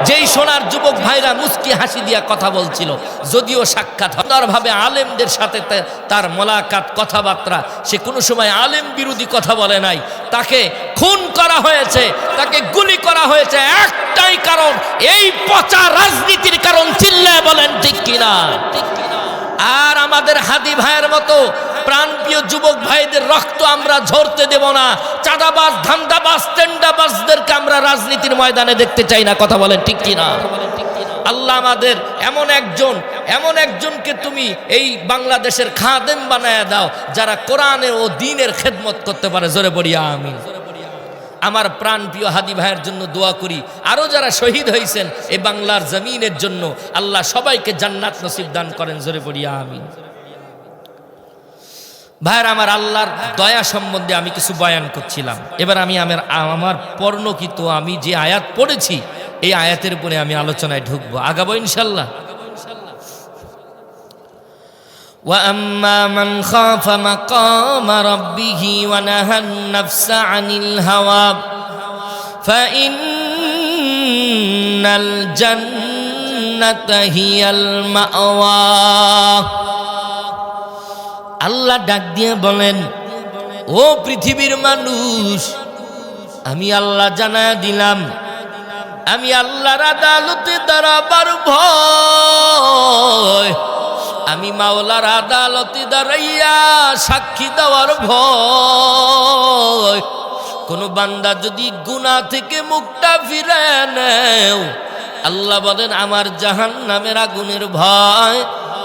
যেই সোনার যুবক ভাইরা মুস্কি হাসি দিয়া কথা বলছিল, যদিও সাক্ষাৎ ভাবে আলেমদের সাথে তার মোলাকাত, কথাবার্তা, সে কোনো সময় আলেম বিরোধী কথা বলে নাই। তাকে খুন করা হয়েছে, তাকে গুলি করা হয়েছে একটাই কারণ, এই পচা রাজনীতির কারণ। চিল্লায় বলেন ঠিক কিনা? আর আমাদের হাদি ভাইয়ের মতো প্রাণপ্রিয় যুবক ভাইদের রক্ত আমরা ঝরতে দেব না। চাঁদাবাজ, ধান্দাবাজ, টেন্ডাবাজদেরকে আমরা রাজনীতির ময়দানে দেখতে চাই না। কথা বলেন ঠিক কিনা? আল্লাহ আমাদের এমন একজনকে তুমি এই বাংলাদেশের খাদেম বানায়া দাও, যারা কোরআনের ও দ্বীনের খেদমত করতে পারে। জোরে বলিয়া আমিন। আমার প্রাণপ্রিয় হাদি ভাইয়ের জন্য দোয়া করি, আরো যারা শহীদ হয়েছেন এই বাংলার জমিনের জন্য, আল্লাহ সবাইকে জান্নাত নসিব দান করেন। জোরে বলিয়া আমিন। ভাইয়ের আমার, আল্লাহর দয়া সম্বন্ধে আমি কিছু বয়ান করছিলাম। এবার আমি আমার পর্ণকিত আমি যে আয়াত পড়েছি, এই আয়াতের উপরে আমি আলোচনায় ঢুকবো, আগাবো ইনশাল্লাহ। وَأَمَّا مَنْ خَافَ مَقَامَ رَبِّهِ وَنَهَى النَّفْسَ عَنِ الْهَوَى فَإِنَّ الْجَنَّةَ هِيَ الْمَأْوَى। আল্লাহ ডাক দিয়ে বলেন, ও পৃথিবীর মানুষ, আমি আল্লাহ জানায়া দিলাম, আমি আল্লাহর আদালতে দাঁড়াবার ভয়, আমি মাওলার আদালতে দাঁড়াইয়া সাক্ষী দেওয়ার ভয়। কোন বান্দা যদি গুনাহ থেকে মুখটা ফিরায় নেও, আল্লাহ বলেন আমার জাহান্নামের আগুনের ভয়।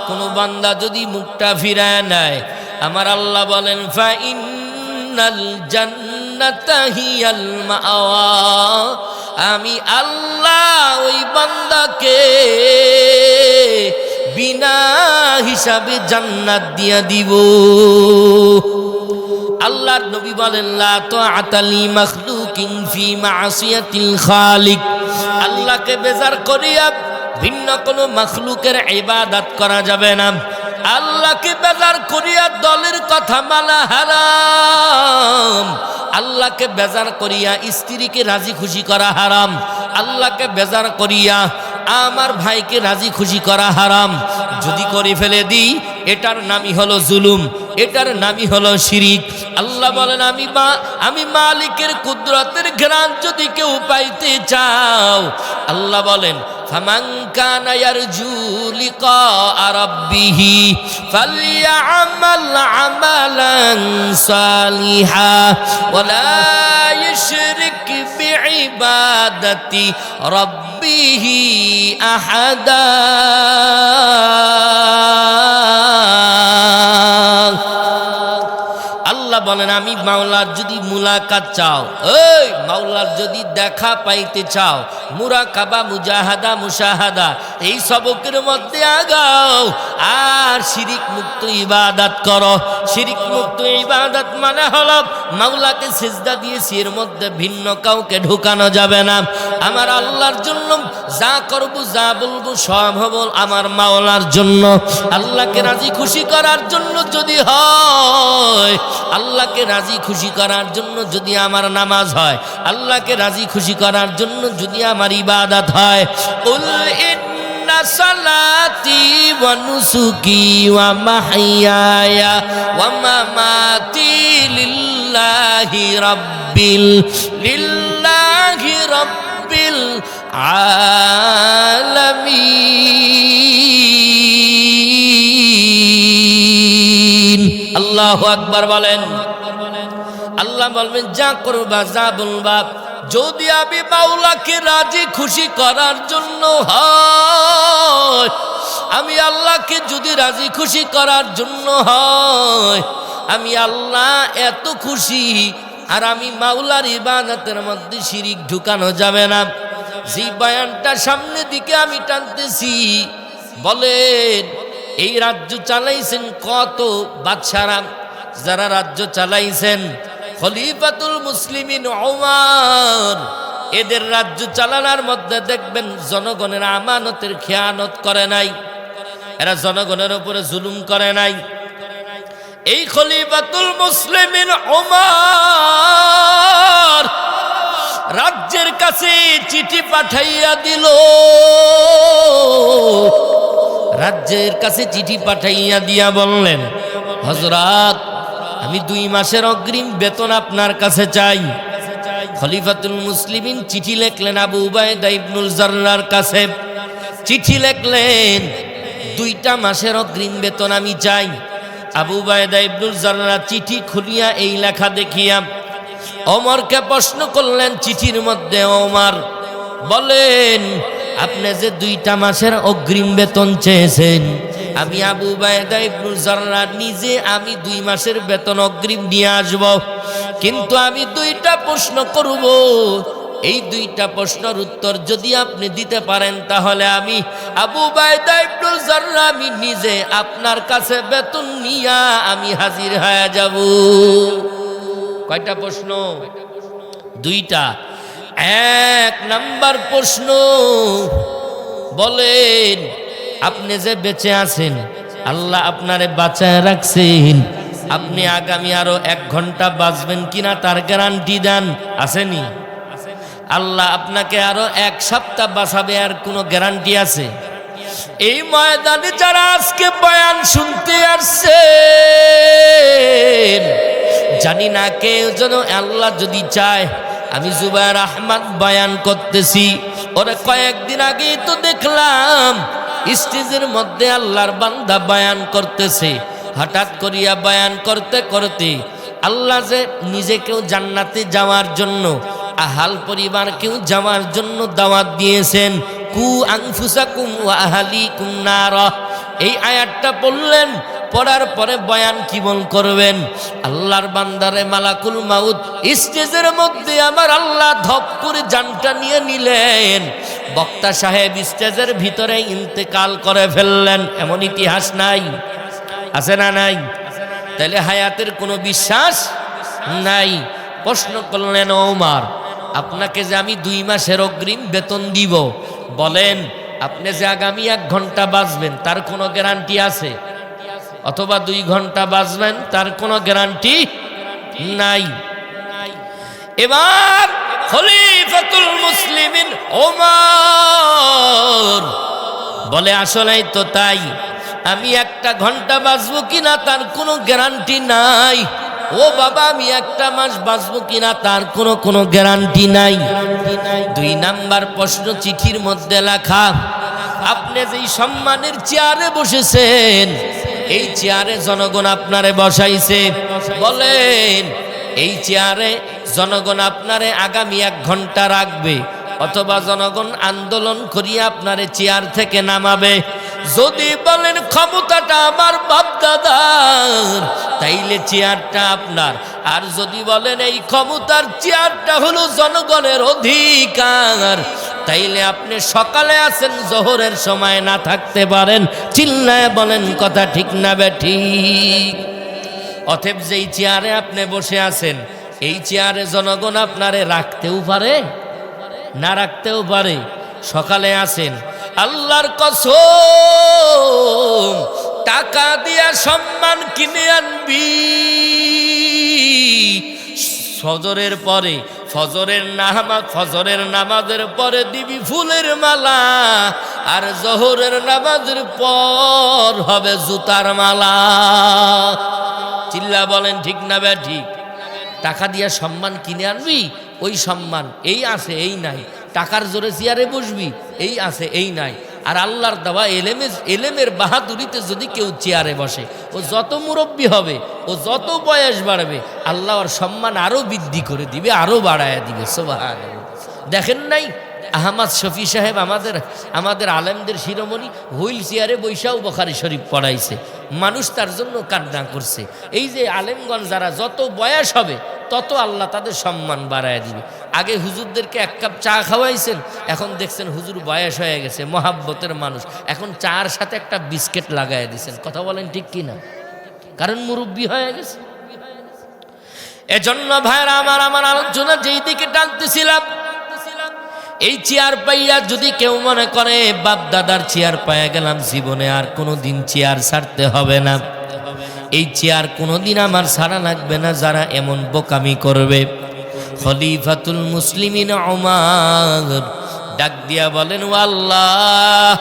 কোন বান্দা যদি মুখটা ফিরায় নেয়, আমার আল্লাহ বলেন ফাইন্নাল জান্নাতা হিয়াল মাওয়া, আমি আল্লাহ ওই বান্দাকে বিনা হিসাবে জান্নাত দিয়া দিব। আল্লাহর নবী বলেন লা তাআতা লি মাখলুকিন ফি মাসিয়াতিল খালিক, আল্লাহকে বেজার করিয়া ভিন্ন কোনো মাখলুকের ইবাদত করা যাবে না। আল্লাহকে বেজার করিয়া দলের কথা মানা হারাম, আল্লাহকে বেজার করিয়া স্ত্রীকে রাজি খুশি করা হারাম, আল্লাহকে বেজার করিয়া আমার ভাইকে রাজি খুশি করা হারাম। যদি করে ফেলে দিই, এটার নামই হলো জুলুম, এটার নামই হলো শিরিক। আল্লাহ বলেন আমি মালিকের কুদরতের ঘ্রাণ যদি কেউ পাইতে চাও, আল্লাহ বলেন ফামান কানা ইয়ারজু লিকা রাব্বিহি ফালইআমাল আমালান সালিহা ওয়ালা ইশরিক বিইবাদাতি রাব্বিহি আহাদা। আল্লাহ বলেন আমি মাওলার যদি মুলাকাত চাও, এই মাওলার যদি দেখা পাইতে চাও, মুরাকাবা, মুজাহাদা, মুশাহাদা, এই সবকের মধ্যে আগাও আর শিরিক মুক্ত ইবাদত করো। শিরিক মুক্ত ইবাদত মানে হলো মাওলাকে সিজদা দিয়েছি, এর মধ্যে ভিন্ন কাউকে ঢুকানো যাবে না। আমার আল্লাহর জন্য যা করব, যা বলবো সব হবে আমার মাওলার জন্য। আল্লাহকে রাজি খুশি করার জন্য যদি হয়, আল্লাহকে রাজি খুশি করার জন্য যদি আমার নামাজ হয়, আল্লাহকে রাজি খুশি করার জন্য যদি আমার ইবাদত হয়, কুল ইন্না সালাতি ওয়া নুসুকি ওয়া মাহইয়ায়া ওয়া মামাতি লিল্লাহি রাব্বিল আলামিন। আল্লাহু আকবার বলেন। আল্লাহ বলবেন যা করবা, যা বলবা, যদি আমি মাওলাকে রাজি খুশি করার জন্য হয়, আমি আল্লাহকে যদি রাজি খুশি করার জন্য হয়, আমি আল্লাহ এত খুশি, আর আমি মাওলার ইবাদতের মধ্যে শিরিক ঢুকানো যাবে না। যে বয়ানটা সামনের দিকে আমি টানতেছি, বলেন এই রাজ্য চালাইছেন কত বাদশারা, যারা রাজ্য চালাইছেন খলিফাতুল মুসলিমিন ওমর, এদের রাজ্য চালানোর মধ্যে দেখবেন জনগণের আমানতের খেয়ানত করে নাই, এরা জনগণের উপরে জুলুম করে নাই। এই খলিফাতুল মুসলিমিন ওমর রাজ্যের কাছে চিঠি পাঠাইয়া দিল, রাজ্যের কাছে চিঠি পাঠাইয়া দিয়া বললেন, হযরত আমি 2 মাসের অগ্রিম বেতন আপনার কাছে চাই। খলিফাতুল মুসলিমিন চিঠি লিখলেন আবু উবাইদা ইবনুল জাররার কাছে, চিঠি লিখলেন 2টা মাসের অগ্রিম বেতন আমি চাই। আবু উবাইদা ইবনুল জাররা চিঠি খুলিয়া এই লেখা দেখিয়া ওমরকে প্রশ্ন করলেন চিঠির মধ্যে, ওমর বলেন আপনি যে 2টা মাসের অগ্রিম বেতন চেয়েছেন, আমি আবু উবাইদা ইবনুল জাররা নিজে আমি 2 মাসের বেতন অগ্রিম নিয়ে আসব, কিন্তু আমি 2টা প্রশ্ন করব। এই 2টা প্রশ্নের উত্তর যদি আপনি দিতে পারেন, তাহলে আমি আবু উবাইদা ইবনুল জাররা আমি নিজে আপনার কাছে বেতন নিয়া আমি হাজির হয়ে যাব। কয়টা প্রশ্ন? 2টা। 1 নাম্বার প্রশ্ন, বলেন আপনি যে বেঁচে আছেন, আল্লাহ আপনারে বাঁচায় রাখছেন, আপনি আগামী আরো 1 ঘন্টা বাঁচবেন কিনা তার গ্যারান্টি দেন, আসেনি? আল্লাহ আপনাকে আরো 1 সপ্তাহ বাঁচাবে, আর কোনো গ্যারান্টি আছে? এই ময়দানে যারা আজকে বয়ান শুনতে আসছেন, জানি না কেউ যেন, আল্লাহ যদি চায়, আমি জুবায়ের আহমদ বয়ান করতেছি, ওরে কয়েকদিন আগেই তো দেখলাম স্টেজের মধ্যে আল্লাহর বান্দা বয়ান করতেছে। হঠাৎ করিয়া বয়ান করতে করতে আল্লাহ যে নিজেকেও জান্নাতে যাওয়ার জন্য, আহাল পরিবারকেও যাওয়ার জন্য দাওয়াত দিয়েছেন, কু আনফুসাকুম ওয়া আহলিকুম নারা, এই আয়াতটা পড়লেন। পড়ার পরে বয়ান কেমন করবেন? আল্লাহর বান্দারে মালাকুল মাউত স্টেজের মধ্যে আমার আল্লাহ ধপ করে জানটা নিয়ে নিলেন, বক্তা সাহেব স্টেজের ভিতরে ইন্তেকাল করে ফেললেন। এমন ইতিহাস নাই? আছে না নাই? তাহলে হায়াতের কোনো বিশ্বাস নাই। প্রশ্ন করলেন, ওমর আপনাকে যে আমি 2 মাসের অগ্রিম বেতন দিব, বলেন আপনি যে আগামী 1 ঘন্টা বাঁচবেন তার কোনো গ্যারান্টি আছে? অথবা 2 ঘন্টা বাঁচবেন তার কোনো গ্যারান্টি নাই। এবার খলিফাতুল মুসলিমিন ওমর বলে, আসলেই তো তাই, আমি 1টা ঘন্টা বাঁচবো কিনা তার কোনো গ্যারান্টি নাই। ও বাবা, আমি 1টা মাস বাঁচবো কিনা তার কোনো গ্যারান্টি নাই। 2 নাম্বার প্রশ্ন চিঠির মধ্যে লেখা, আপনি যেই সম্মানের চেয়ারে বসেছেন, এই চেয়ারে জনগণ আপনারে বসাইছে, বলেন এই চেয়ারে জনগণ আপনারে আগামী 1 ঘন্টা রাখবে, অথবা জনগণ আন্দোলন করিয়া আপনারে চেয়ার থেকে নামাবে। যদি বলেন ক্ষমতাটা আমার বাপ দাদার, তাইলে চেয়ারটা আপনার। আর যদি বলেন এই ক্ষমতার চেয়ারটা হলো জনগণের অধিকার, তাইলে আপনি সকালে আছেন, জোহরের সময় না থাকতে পারেন। চিল্লায় বলেন কথা ঠিক না বেঠিক? অতএব যেই চেয়ারে আপনি বসে আছেন, এই চেয়ারে জনগণ আপনারে রাখতেও পারে, না রাখতেও পারে। সকালে আছেন, আল্লাহর কসম, টাকা দিয়া সম্মান কিনে আনবি, ফজরের পরে ফজরের নামাজের পরে দিবি ফুলের মালা, আর জোহরের নামাজের পর হবে জুতার মালা। চিল্লা বলেন ঠিক না ঠিক? টাকা দিয়া সম্মান কিনে আনবি, ওই সম্মান এই আছে এই নাই। টাকার জোরে চেয়ারে বসবি, এই আছে এই নাই। আর আল্লাহর দেওয়া এলেমের বাহাদুরিতে যদি কেউ চেয়ারে বসে, ও যত মুরব্বী হবে, ও যত বয়স বাড়বে, আল্লাহর সম্মান আরো বৃদ্ধি করে দিবে, আরো বাড়ায় দিবে। সুবহানাল্লাহ। দেখেন নাই আহমদ শফি সাহেব আমাদের আলেমদের শিরোমণি হুইল চেয়ারে বৈশাও বুখারী শরীফ পড়াইছে, মানুষ তার জন্য কান্না করছে। এই যে আলেমগণ যারা যত বয়স হবে তত আল্লাহ তাদের সম্মান বাড়ায় দিবে। আগে হুজুরদেরকে এক কাপ চা খাওয়াইছেন, এখন দেখছেন হুজুর বয়স হয়ে গেছে, মহাব্বতের মানুষ, এখন চার সাথে একটা বিস্কিট লাগাই দিয়েছেন। কথা বলেন ঠিক কিনা? কারণ মুরব্বী হয়ে গেছে। এজন্য ভাইরা আমার আলোচনা যেই দিকে টানতেছিলাম, এই চেয়ার পাইয়া যদি কেউ মনে করে বাপ দাদার চেয়ার পাইয়া গেলাম, জীবনে আর কোনোদিন চেয়ার ছাড়তে হবে না, এই চেয়ার কোনোদিন আমার ছাড়া লাগবে না, যারা এমন বোকামি করবে। খলিফাতুল মুসলিমিন ওমর ডাক দিয়া বলেন, ও আল্লাহ,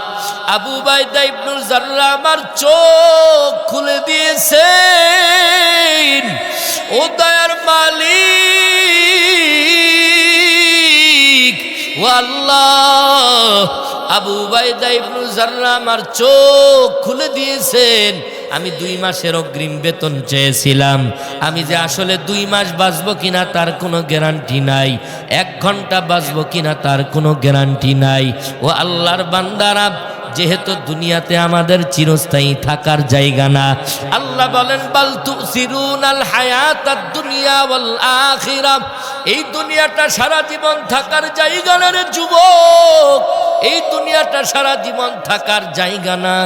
আবু বাইদা ইবনুল জাররাহ আমার চোখ খুলে দিয়েছেন, ও দয়ার মালিক, ও আল্লাহ, আবু বাইদা ইবনুল জাররাহ আমার চোখ খুলে দিয়েছেন। আমি 2 মাসের অগ্রিম বেতন চেয়েছিলাম, আমি যে আসলে 2 মাস বাঁচবো কিনা তার কোনো গ্যারান্টি নাই, 1 ঘন্টা বাঁচবো কিনা তার কোনো গ্যারান্টি নাই। ও আল্লাহর বান্দারা, যেহেতু দুনিয়াতে আমাদের চিরস্থায়ী থাকার জায়গা না, আল্লাহ বলেন বাল তুসিরুনাল হায়াতাদ দুনিয়া ওয়াল আখিরাহ, এই দুনিয়াটা সারা জীবন থাকার জায়গা না রে যুবক, এই দুনিয়াটা সারা জীবন থাকার জায়গা না।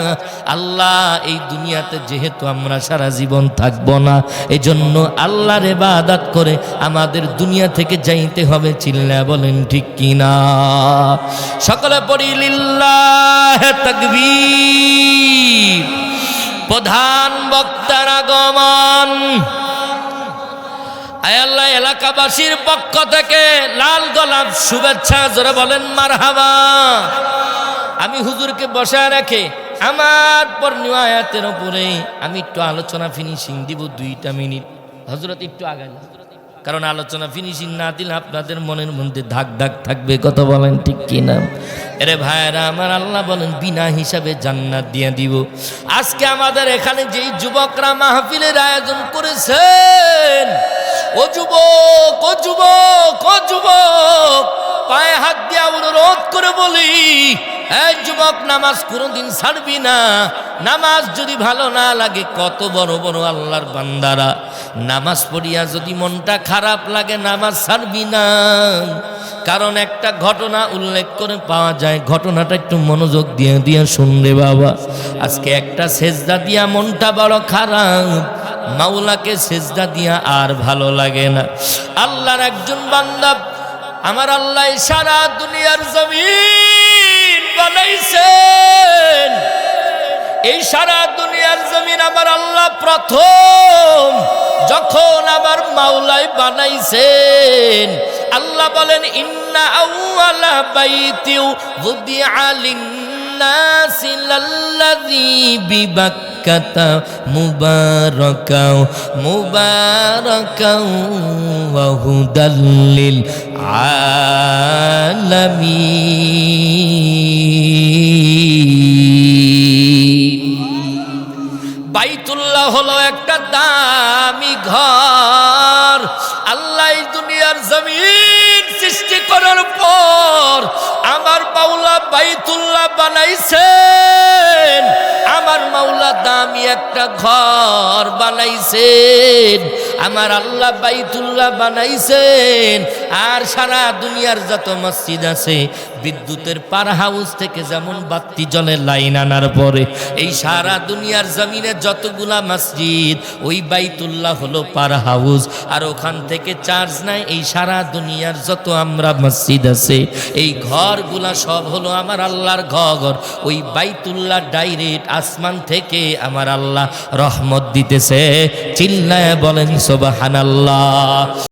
আল্লাহ এই দুনিয়াতে যেহেতু আমরা সারা জীবন থাকবো না, এজন্য আল্লাহর ইবাদত করে আমাদের দুনিয়া থেকে যাইতে হবে। চিল্লায়া বলেন ঠিক কিনা? সকলে পড়ি লিল্লাহি তাকবীর। প্রধান বক্তার আগমন। আয় আল্লাহ, এলাকাবাসীর পক্ষ থেকে লাল গোলাপ শুভেচ্ছা, জোরে বলেন মারহাবা। আমি হুজুরকে বসায় রেখে আমার পড়নীয় আয়াতের উপরে আমি একটু আলোচনা ফিনিশিং দিব 2টা মিনিট। হযরত একটু আগান, কারণ আলোচনা ফিনিশিং না দিলে আপনাদের মনের মধ্যে ধাক ধাক থাকবে। কথা বলেন ঠিক কিনা? এরে ভাইরা আমার, আল্লাহ বলেন বিনা হিসাবে জান্নাত দিয়ে দিব। আজকে আমাদের এখানে যেই যুবকরা মাহফিলের আয়োজন করেছেন, ও যুবক, ও যুবক, ও যুবক, পায়ে হাত দিয়ে অনুরোধ করে বলি, এই যুবক, নামাজ কোনোদিন ছাড়বি না। নামাজ যদি ভালো না লাগে, কত বড় বড় আল্লাহর বান্দারা নামাজ পড়িয়া যদি মনটা খারাপ লাগে, নামাজ ছাড়বি না। কারণ একটা ঘটনা উল্লেখ করে পাওয়া যায়, ঘটনাটা একটু মনোযোগ দিয়ে দিয়ে শুনলে বাবা। আজকে একটা সেজদা দিয়া মনটা বড় খারাপ, মাওলাকে সেজদা দিয়া আর ভালো লাগে না। আল্লাহর একজন বান্দা, আমার আল্লাহ সারা দুনিয়ার জমিন বানাইছেন, এই সারা দুনিয়ার জমিন আমার আল্লাহ প্রথম যখন আমার মাওলাই বানাইছেন, আল্লাহ বলেন ইন্না আউয়ালা বাইতিউ wudi'a লিন-নাসি লাল্লাযী বিবাক্কাতা মুবারাকাও ওয়া হুদাল লিল আলামিন। বাইতুল্লাহ হলো একটা দামি ঘর। আল্লাহ এই দুনিয়ার জমিন সৃষ্টি করার পর আমার মাওলা বাইতুল্লাহ বানাইছেন, আমার মাওলা দামি একটা ঘর বানাইছেন, আমার আল্লাহ বাইতুল্লাহ বানাইছেন। আর সারা দুনিয়ার যত মসজিদ আছে, বিদ্যুতের পার হাউস থেকে যেমন বাতি জলের লাইন আনার পরে এই সারা দুনিয়ার জমিনে যতগুলা মসজিদ, ওই বাইতুল্লাহ হলো পার হাউস। আর ওখান থেকে চার্জ নাই। এই সারা দুনিয়ার যত আমরা মসজিদ আছে, এই ঘরগুলা সব হলো আমার আল্লাহর ঘর। ওই বাইতুল্লাহ ডাইরেক্ট আসমান থেকে আমার আল্লাহ রহমত দিতেছে। চিল্লায় বলেন সুবহানাল্লাহ।